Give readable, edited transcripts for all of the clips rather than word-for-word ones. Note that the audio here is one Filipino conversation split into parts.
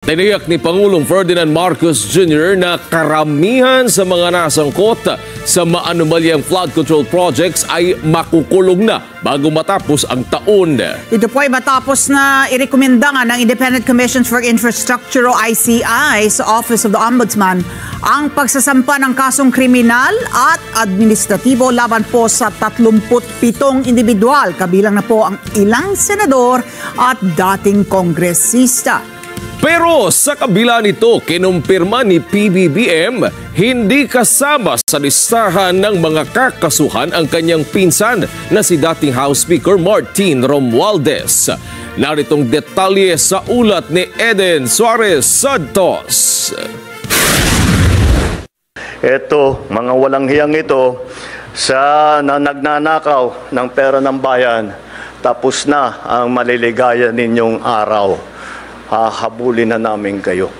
Tiniyak ni Pangulong Ferdinand Marcos Jr. na karamihan sa mga nasangkot sa maanumalyang flood control projects ay makukulong na bago matapos ang taon. Ito po ay matapos na irekomenda nga ng Independent Commission for Infrastructure o ICI sa Office of the Ombudsman ang pagsasampa ng kasong kriminal at administratibo laban po sa 37 individual, kabilang na po ang ilang senador at dating kongresista. Pero sa kabila nito, kinumpirma ni PBBM, hindi kasama sa listahan ng mga kakasuhan ang kanyang pinsan na si dating House Speaker Martin Romualdez. Naritong detalye sa ulat ni Eden Suarez Santos. Ito, mga walang hiyang ito, sa nagnanakaw ng pera ng bayan, tapos na ang maliligaya ninyong araw. Hahabulin na namin kayo.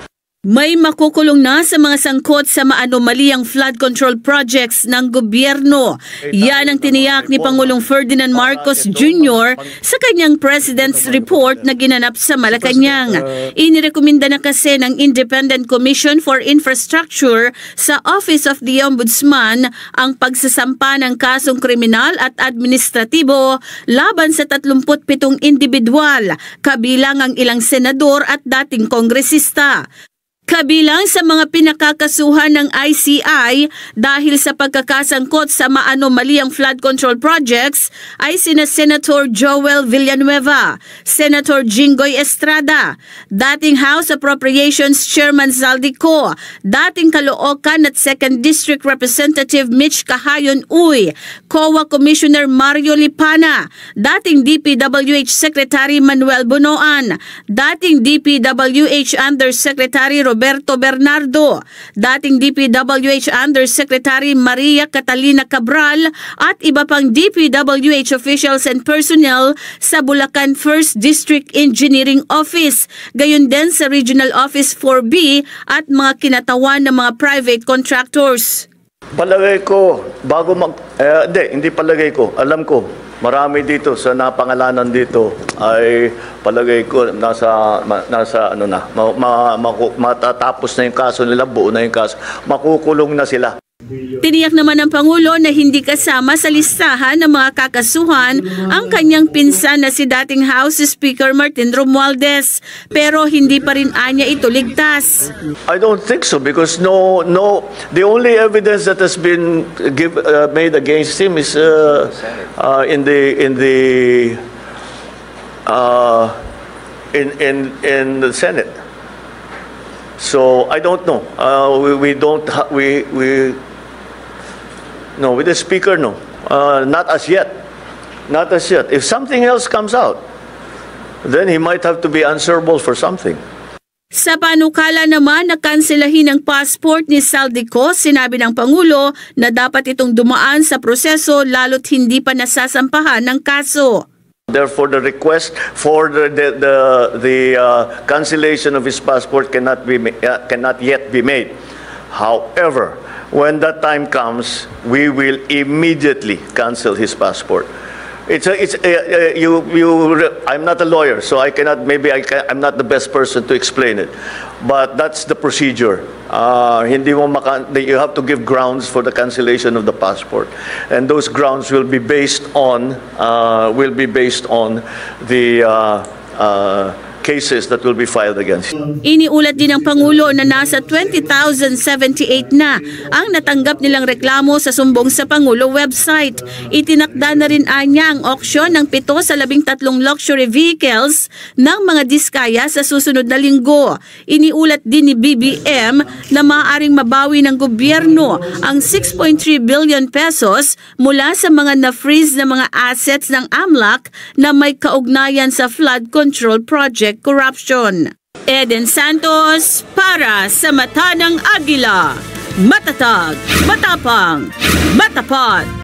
May makukulong na sa mga sangkot sa maanomaliang flood control projects ng gobyerno. Yan ang tiniyak ni Pangulong Ferdinand Marcos Jr. sa kanyang President's Report na ginanap sa Malacanang. Inirekomenda na kasi ng Independent Commission for Infrastructure sa Office of the Ombudsman ang pagsasampa ng kasong kriminal at administratibo laban sa 37 individual, kabilang ang ilang senador at dating kongresista. Kabilang sa mga pinakakasuhan ng ICI dahil sa pagkakasangkot sa maanomaliang flood control projects ay sina Senator Joel Villanueva, Senator Jinggoy Estrada, dating House Appropriations Chairman Zaldico, dating Caloocan at 2nd District Representative Mitch Cahayon Uy, COA Commissioner Mario Lipana, dating DPWH Secretary Manuel Bunoan, dating DPWH Undersecretary Roberto Bernardo, dating DPWH Undersecretary Maria Catalina Cabral at iba pang DPWH officials and personnel sa Bulacan 1st District Engineering Office, gayon din sa Regional Office 4B at mga kinatawan ng mga private contractors. Palagay ko, bago hindi palagay ko, alam ko, marami dito sa napangalanan dito ay palagay ko nasa ano na, matatapos na yung kaso nila, buo na yung kaso, makukulong na sila. Tiniyak naman ng Pangulo na hindi kasama sa listahan ng mga kakasuhan ang kanyang pinsan na si dating House Speaker Martin Romualdez, pero hindi pa rin anya ito ligtas. I don't think so because the only evidence that has been made against him is in the Senate. So I don't know. No, with the Speaker, no. Not as yet. Not as yet. If something else comes out, then he might have to be answerable for something. Sa panukala naman na kanselahin ang passport ni Zaldico, sinabi ng Pangulo na dapat itong dumaan sa proseso lalo't hindi pa nasasampahan ng kaso. Therefore, the request for the cancellation of his passport cannot yet be made. However, when that time comes, we will immediately cancel his passport. I'm not a lawyer, so I cannot. I'm not the best person to explain it, but that's the procedure. You have to give grounds for the cancellation of the passport, and those grounds will be based on the cases that will be filed against. Iniulat din ng Pangulo na nasa 20,078 na ang natanggap nilang reklamo sa sumbong sa Pangulo website. Itinakda na rin anya ang auksyon ng 7 sa 13 luxury vehicles ng mga diskaya sa susunod na linggo. Iniulat din ni BBM na maaaring mabawi ng gobyerno ang 6.3 billion pesos mula sa mga na-freeze na mga assets ng AMLAC na may kaugnayan sa flood control project corruption. Eden Santos para sa Mata ng Agila. Matatag, matapang, matapat.